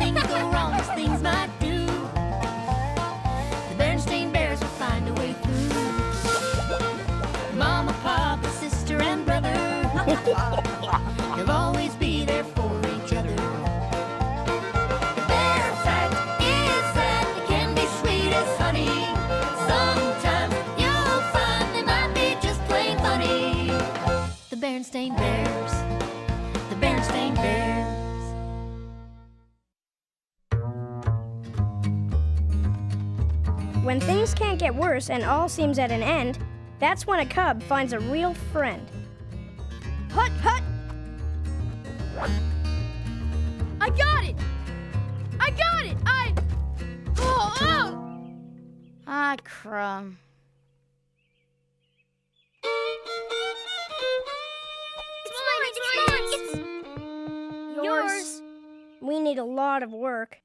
things go wrong as things might do, the Berenstain Bears will find a way through. Mama, Papa, sister, and brother, they'll always be there for each other. The bear fact is that it can be sweet as honey. Sometimes you'll find they might be just plain funny. The Berenstain Bears, the Berenstain Bears. When things can't get worse and all seems at an end, that's when a cub finds a real friend. Hut, hut! I got it! I got it! Oh! Ah, crumb. It's yours. We need a lot of work.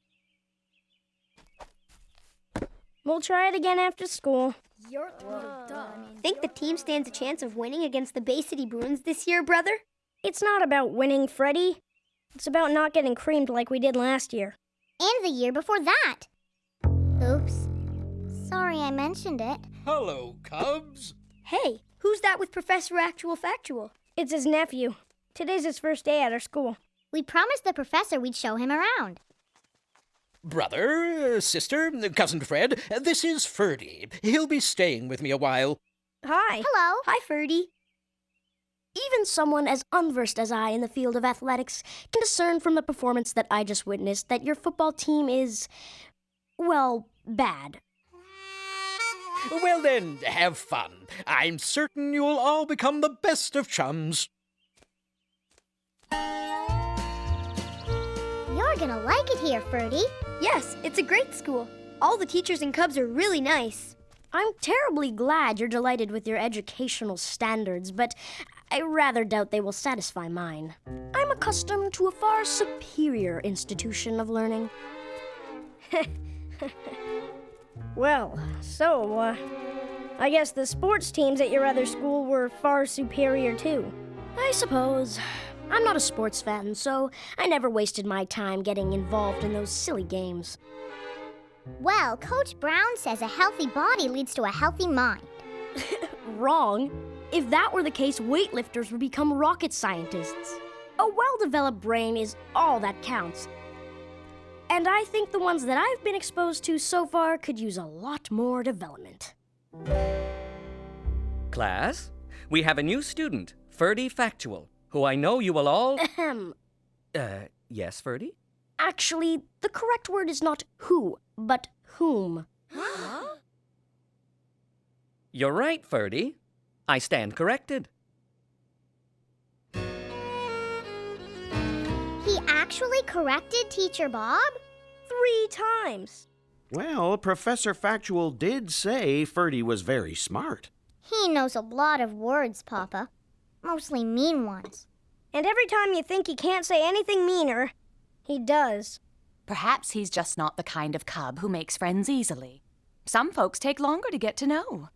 We'll try it again after school. Think the team stands a chance of winning against the Bay City Bruins this year, brother? It's not about winning, Freddie. It's about not getting creamed like we did last year. And the year before that. Oops. Sorry I mentioned it. Hello, Cubs. Hey, who's that with Professor Actual Factual? It's his nephew. Today's his first day at our school. We promised the professor we'd show him around. Brother, sister, cousin Fred, this is Ferdy. He'll be staying with me a while. Hi. Hello. Hi, Ferdy. Even someone as unversed as I in the field of athletics can discern from the performance that I just witnessed that your football team is, well, bad. Well then, have fun. I'm certain you'll all become the best of chums. You're gonna like it here, Ferdy. Yes, it's a great school. All the teachers and Cubs are really nice. I'm terribly glad you're delighted with your educational standards, but I rather doubt they will satisfy mine. I'm accustomed to a far superior institution of learning. Well, so, I guess the sports teams at your other school were far superior too. I suppose. I'm not a sports fan, so I never wasted my time getting involved in those silly games. Well, Coach Brown says a healthy body leads to a healthy mind. Wrong. If that were the case, weightlifters would become rocket scientists. A well-developed brain is all that counts. And I think the ones that I've been exposed to so far could use a lot more development. Class, we have a new student, Ferdy Factual, who I know you will all... Ahem. Yes, Ferdy? Actually, the correct word is not who, but whom. You're right, Ferdy. I stand corrected. He actually corrected Teacher Bob? 3 times. Well, Professor Factual did say Ferdy was very smart. He knows a lot of words, Papa. Mostly mean ones. And every time you think he can't say anything meaner, he does. Perhaps he's just not the kind of cub who makes friends easily. Some folks take longer to get to know.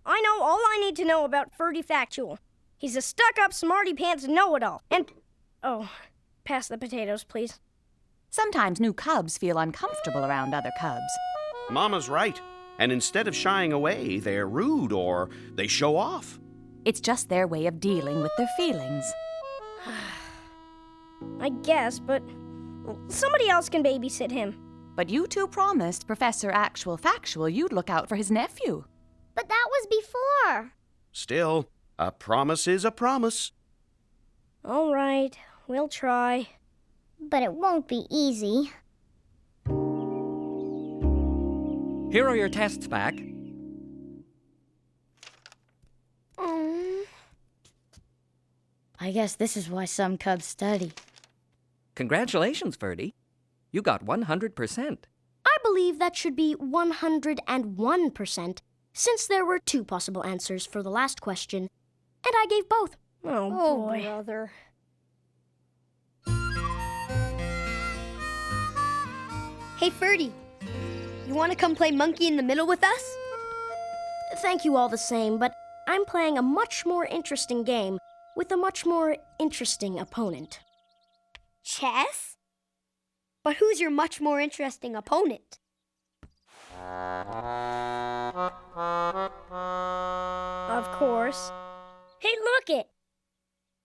I know all I need to know about Ferdy Factual. He's a stuck-up, smarty-pants know-it-all. And... oh, pass the potatoes, please. Sometimes new cubs feel uncomfortable around other cubs. Mama's right. And instead of shying away, they're rude or they show off. It's just their way of dealing with their feelings. I guess, but somebody else can babysit him. But you two promised Professor Actual Factual you'd look out for his nephew. But that was before. Still, a promise is a promise. All right, we'll try. But it won't be easy. Here are your tests back. I guess this is why some cubs study. Congratulations, Ferdy. You got 100%. I believe that should be 101%, since there were 2 possible answers for the last question, and I gave both. Oh boy. Brother. Hey, Ferdy. You want to come play monkey in the middle with us? Thank you all the same, but I'm playing a much more interesting game with a much more interesting opponent. Chess? But who's your much more interesting opponent? Of course. Hey, look it!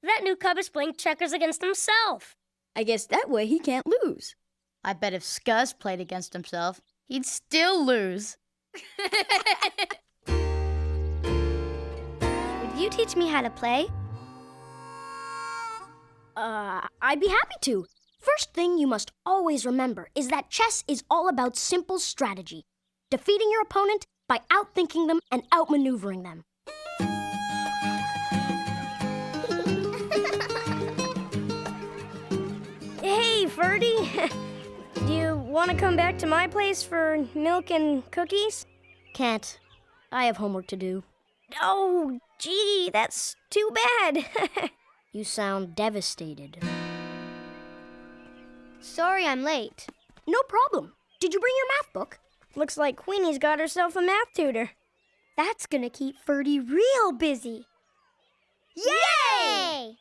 That new cub is playing checkers against himself. I guess that way he can't lose. I bet if Scuzz played against himself, he'd still lose. Would you teach me how to play? I'd be happy to. First thing you must always remember is that chess is all about simple strategy. Defeating your opponent by outthinking them and outmaneuvering them. Hey, Ferdy. Do you want to come back to my place for milk and cookies? Can't. I have homework to do. Oh, gee, that's too bad. You sound devastated. Sorry I'm late. No problem. Did you bring your math book? Looks like Queenie's got herself a math tutor. That's gonna keep Ferdy real busy. Yay!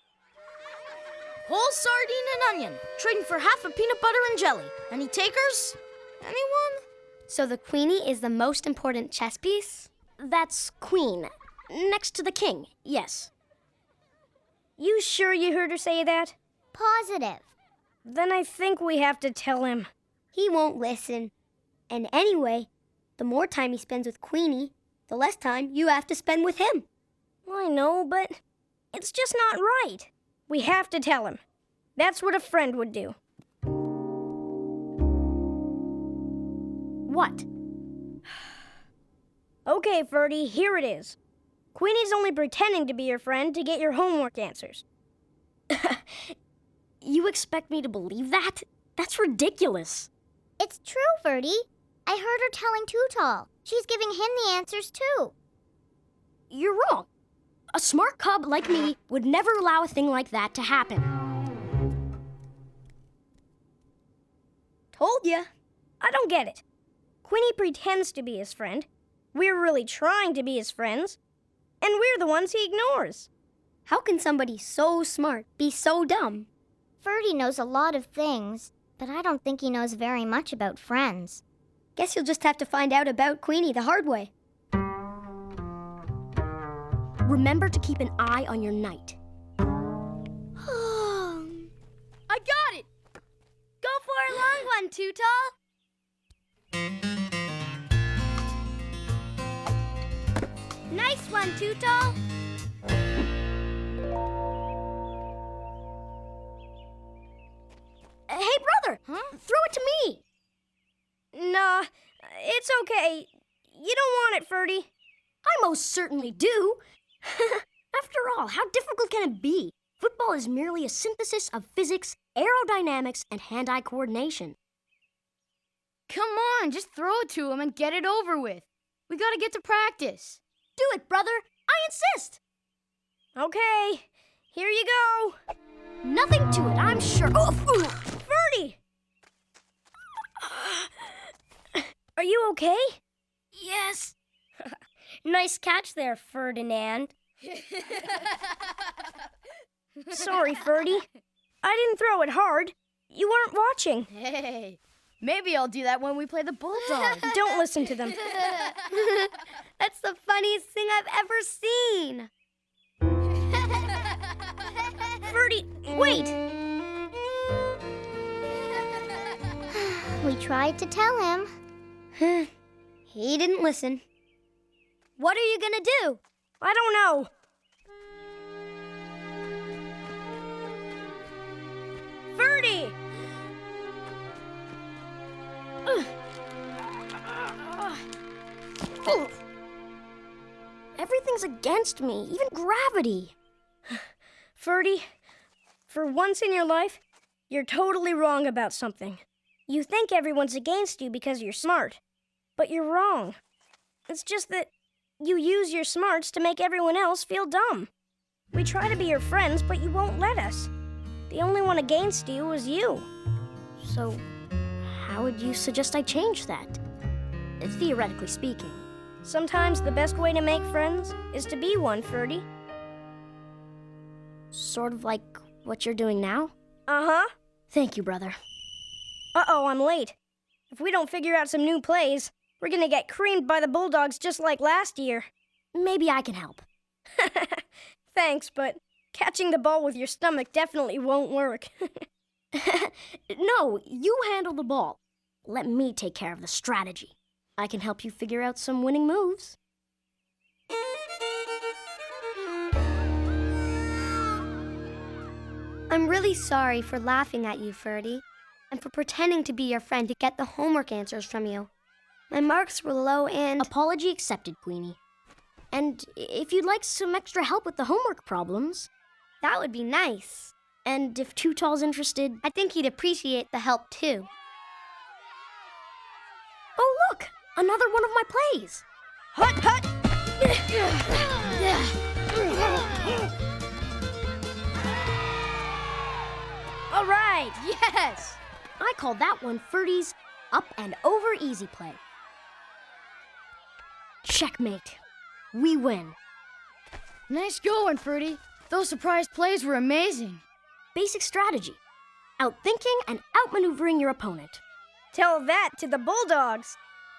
Whole sardine and onion, trading for half a peanut butter and jelly. Any takers? Anyone? So the Queenie is the most important chess piece? That's queen. Next to the king, yes. You sure you heard her say that? Positive. Then I think we have to tell him. He won't listen. And anyway, the more time he spends with Queenie, the less time you have to spend with him. I know, but it's just not right. We have to tell him. That's what a friend would do. What? Okay, Ferdy, here it is. Queenie's only pretending to be your friend to get your homework answers. You expect me to believe that? That's ridiculous. It's true, Ferdy. I heard her telling Tootal. She's giving him the answers, too. You're wrong. A smart cub like me would never allow a thing like that to happen. Told ya. I don't get it. Queenie pretends to be his friend. We're really trying to be his friends. And we're the ones he ignores. How can somebody so smart be so dumb? Ferdy knows a lot of things, but I don't think he knows very much about friends. Guess you'll just have to find out about Queenie the hard way. Remember to keep an eye on your knight. I got it! Go for a long one, Tootal! Nice one, Tootal! Hey, brother! Throw it to me! Nah, it's okay. You don't want it, Ferdy. I most certainly do. After all, how difficult can it be? Football is merely a synthesis of physics, aerodynamics, and hand-eye coordination. Come on, just throw it to him and get it over with. We gotta get to practice. Do it, brother! I insist! Okay, here you go. Nothing to it, I'm sure. Ferdy! Are you okay? Yes. Nice catch there, Ferdinand. Sorry, Ferdy. I didn't throw it hard. You weren't watching. Hey, maybe I'll do that when we play the Bulldogs. Don't listen to them. That's the funniest thing I've ever seen. Ferdy, wait. We tried to tell him. He didn't listen. What are you gonna do? I don't know. Ferdy! Everything's against me, even gravity. Ferdy, for once in your life, you're totally wrong about something. You think everyone's against you because you're smart, but you're wrong. It's just that you use your smarts to make everyone else feel dumb. We try to be your friends, but you won't let us. The only one against you was you. So, how would you suggest I change that? Theoretically speaking. Sometimes the best way to make friends is to be one, Ferdy. Sort of like what you're doing now? Uh-huh. Thank you, brother. Uh-oh, I'm late. If we don't figure out some new plays, we're gonna get creamed by the Bulldogs just like last year. Maybe I can help. Thanks, but catching the ball with your stomach definitely won't work. No, you handle the ball. Let me take care of the strategy. I can help you figure out some winning moves. I'm really sorry for laughing at you, Ferdy, and for pretending to be your friend to get the homework answers from you. My marks were low and... Apology accepted, Queenie. And if you'd like some extra help with the homework problems... That would be nice. And if Too Tall's interested... I think he'd appreciate the help, too. Oh, look! Another one of my plays! Hut, hut! All right, yes! I call that one Ferdy's Up and Over Easy Play. Checkmate. We win. Nice going, Ferdy. Those surprise plays were amazing. Basic strategy. Outthinking and outmaneuvering your opponent. Tell that to the Bulldogs.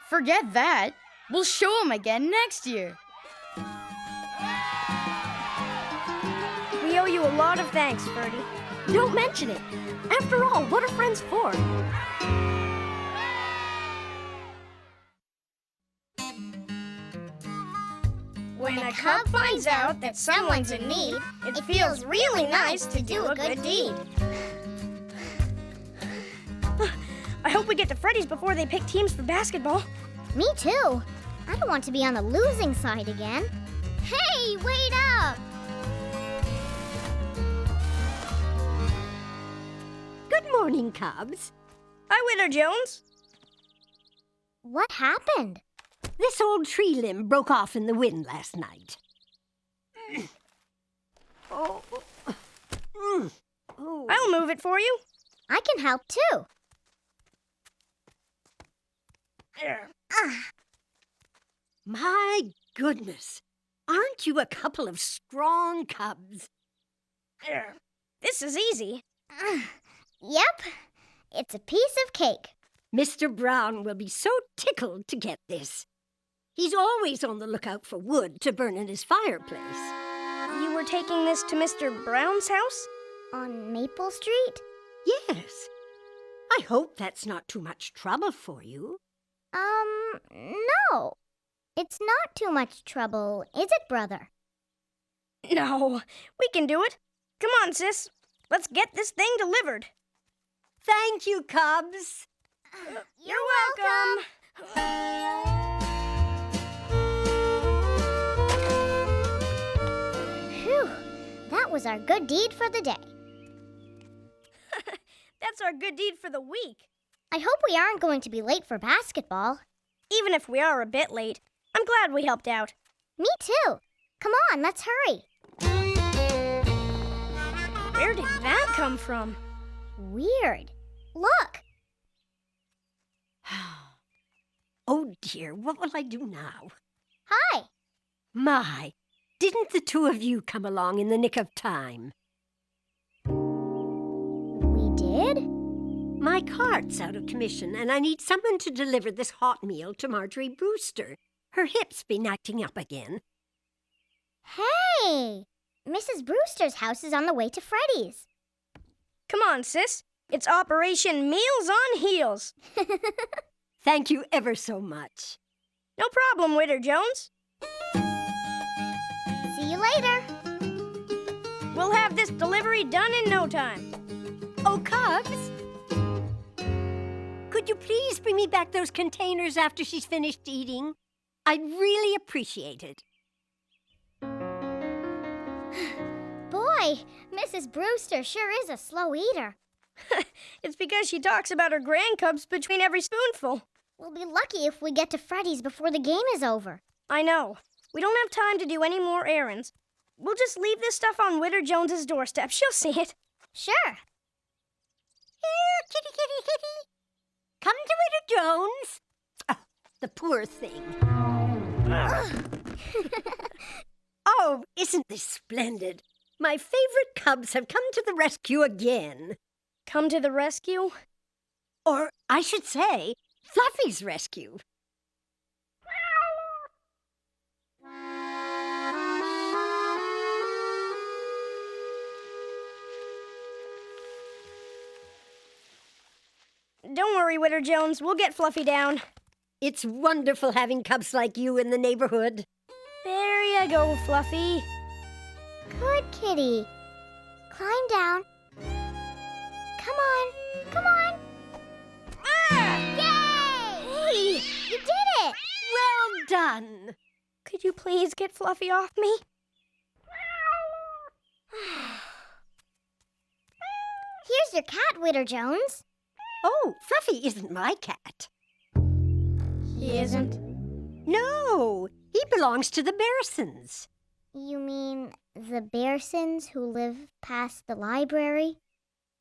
Forget that. We'll show them again next year. We owe you a lot of thanks, Ferdy. Don't mention it. After all, what are friends for? When a cub finds out that someone's in need, it feels really nice to do a good deed. I hope we get to Freddy's before they pick teams for basketball. Me too. I don't want to be on the losing side again. Hey, wait up! Good morning, Cubs. Hi, Widow Jones. What happened? This old tree limb broke off in the wind last night. Oh. I'll move it for you. I can help too. My goodness. Aren't you a couple of strong cubs? This is easy. Yep, it's a piece of cake. Mr. Brown will be so tickled to get this. He's always on the lookout for wood to burn in his fireplace. You were taking this to Mr. Brown's house? On Maple Street? Yes. I hope that's not too much trouble for you. No. It's not too much trouble, is it, brother? No, we can do it. Come on, sis. Let's get this thing delivered. Thank you, Cubs. You're welcome. Phew, that was our good deed for the day. That's our good deed for the week. I hope we aren't going to be late for basketball. Even if we are a bit late, I'm glad we helped out. Me too. Come on, let's hurry. Where did that come from? Weird. Look. Oh dear, what will I do now? Hi. My, didn't the two of you come along in the nick of time? We did? My cart's out of commission, and I need someone to deliver this hot meal to Marjorie Brewster. Her hip's been acting up again. Hey! Mrs. Brewster's house is on the way to Freddy's. Come on, sis. It's Operation Meals on Heels. Thank you ever so much. No problem, Widow Jones. See you later. We'll have this delivery done in no time. Oh, Cubs! Could you please bring me back those containers after she's finished eating? I'd really appreciate it. Boy, Mrs. Brewster sure is a slow eater. It's because she talks about her grandcubs between every spoonful. We'll be lucky if we get to Freddy's before the game is over. I know. We don't have time to do any more errands. We'll just leave this stuff on Widow Jones's doorstep. She'll see it. Sure. Here, kitty, kitty, kitty. Come to Widow Jones. Oh, the poor thing. Oh, isn't this splendid? My favorite cubs have come to the rescue again. Come to the rescue? Or I should say, Fluffy's rescue. Don't worry, Witter Jones. We'll get Fluffy down. It's wonderful having cubs like you in the neighborhood. There you go, Fluffy. Good kitty. Climb down. Come on. Come on. Yay! Hey! You did it! Well done. Could you please get Fluffy off me? Here's your cat, Witter Jones. Oh, Fluffy isn't my cat. He isn't. No, he belongs to the Berensstains. You mean the Bearsons who live past the library?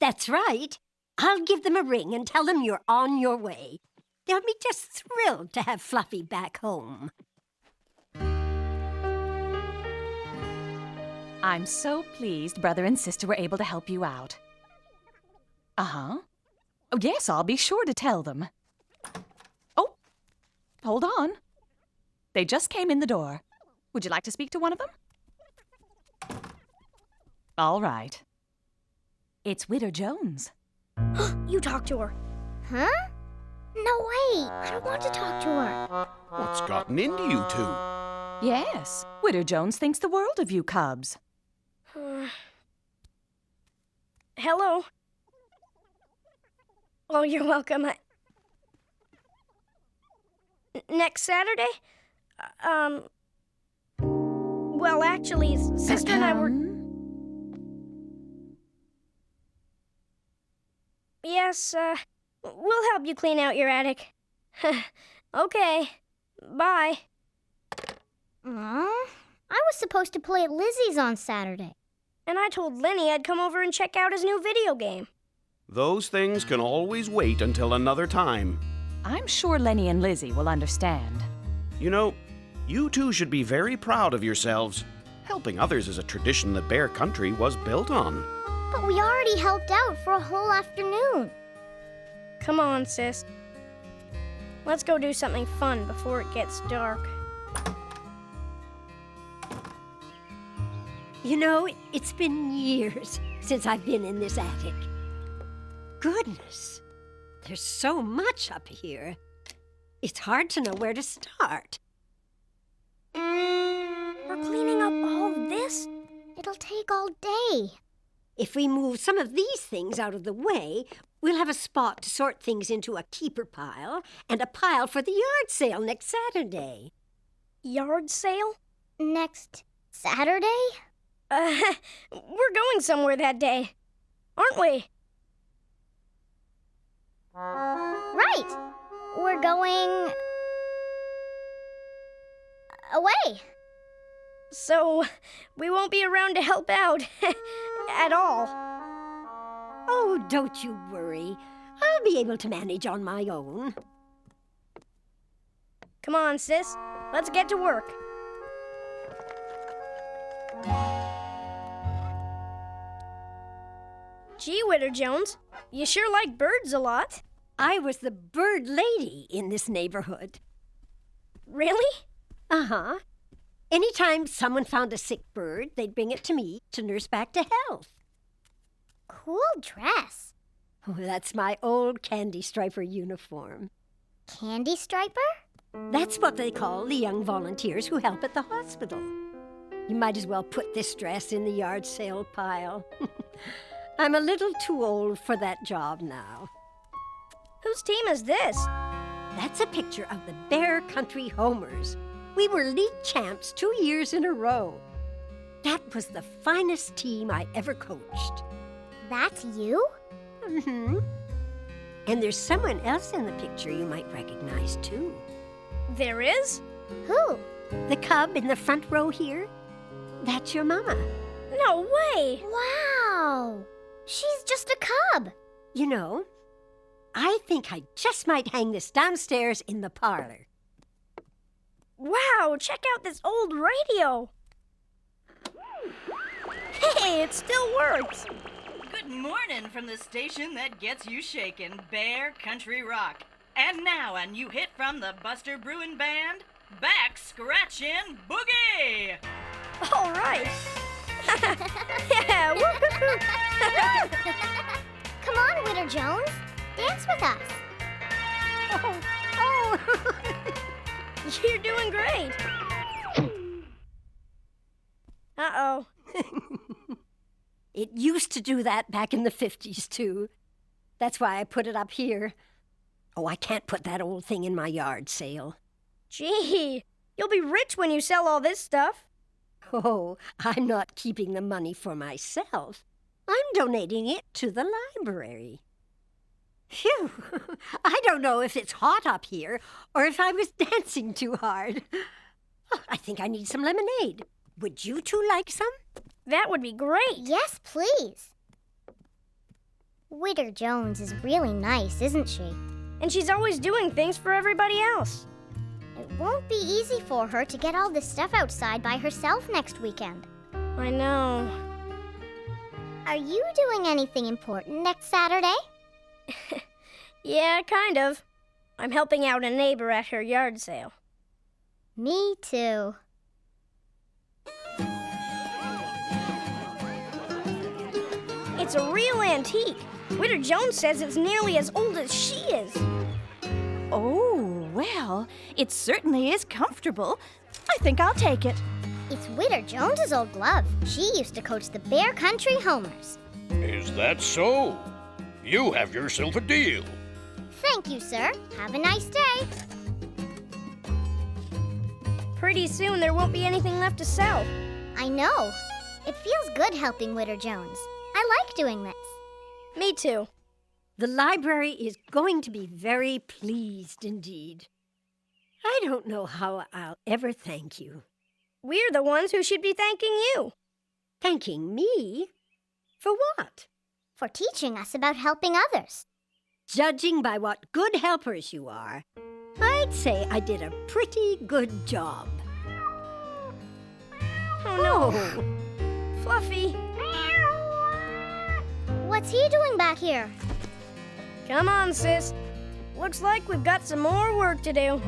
That's right. I'll give them a ring and tell them you're on your way. They'll be just thrilled to have Fluffy back home. I'm so pleased brother and sister were able to help you out. Uh-huh. Oh, yes, I'll be sure to tell them. Oh, hold on. They just came in the door. Would you like to speak to one of them? All right. It's Witter Jones. You talk to her. Huh? No way. I don't want to talk to her. What's gotten into you two? Yes, Witter Jones thinks the world of you cubs. Hello. Oh, you're welcome. Next Saturday? Well, actually, Sister and I were... Yes, we'll help you clean out your attic. Okay, bye. I was supposed to play at Lizzie's on Saturday. And I told Lenny I'd come over and check out his new video game. Those things can always wait until another time. I'm sure Lenny and Lizzie will understand. You know, you two should be very proud of yourselves. Helping others is a tradition that Bear Country was built on. But we already helped out for a whole afternoon. Come on, sis. Let's go do something fun before it gets dark. You know, it's been years since I've been in this attic. Goodness, there's so much up here. It's hard to know where to start. We're cleaning up all of this? It'll take all day. If we move some of these things out of the way, we'll have a spot to sort things into a keeper pile and a pile for the yard sale next Saturday. Yard sale? Next Saturday? We're going somewhere that day, aren't we? Right. We're going... away. So, we won't be around to help out at all. Oh, don't you worry. I'll be able to manage on my own. Come on, sis. Let's get to work. Gee, Witter Jones, you sure like birds a lot. I was the bird lady in this neighborhood. Really? Uh-huh. Anytime someone found a sick bird, they'd bring it to me to nurse back to health. Cool dress. Oh, that's my old candy striper uniform. Candy striper? That's what they call the young volunteers who help at the hospital. You might as well put this dress in the yard sale pile. I'm a little too old for that job now. Whose team is this? That's a picture of the Bear Country Homers. We were league champs 2 years in a row. That was the finest team I ever coached. That's you? Mm-hmm. And there's someone else in the picture you might recognize, too. There is? Who? The cub in the front row here. That's your mama. No way! Wow! She's just a cub. You know, I think I just might hang this downstairs in the parlor. Wow, check out this old radio. Hey, it still works. Good Good morning from the station that gets you shaking, Bear Country Rock. And now a new hit from the Buster Bruin Band, Back Scratchin' Boogie! All right. Yeah, woo-hoo. Come on, Witter Jones. Dance with us. Oh. You're doing great. Uh-oh. It used to do that back in the 50s, too. That's why I put it up here. Oh, I can't put that old thing in my yard sale. Gee, you'll be rich when you sell all this stuff. Oh, I'm not keeping the money for myself. I'm donating it to the library. Phew! I don't know if it's hot up here or if I was dancing too hard. Oh, I think I need some lemonade. Would you two like some? That would be great. Yes, please. Witter Jones is really nice, isn't she? And she's always doing things for everybody else. It won't be easy for her to get all this stuff outside by herself next weekend. I know. Are you doing anything important next Saturday? Yeah, kind of. I'm helping out a neighbor at her yard sale. Me too. It's a real antique. Witter Jones says it's nearly as old as she is. Oh, well, it certainly is comfortable. I think I'll take it. It's Witter Jones's old glove. She used to coach the Bear Country Homers. Is that so? You have yourself a deal. Thank you, sir. Have a nice day. Pretty soon there won't be anything left to sell. I know. It feels good helping Witter Jones. I like doing this. Me too. The library is going to be very pleased indeed. I don't know how I'll ever thank you. We're the ones who should be thanking you. Thanking me? For what? For teaching us about helping others. Judging by what good helpers you are, I'd say I did a pretty good job. Oh no. Fluffy. What's he doing back here? Come on, sis. Looks like we've got some more work to do.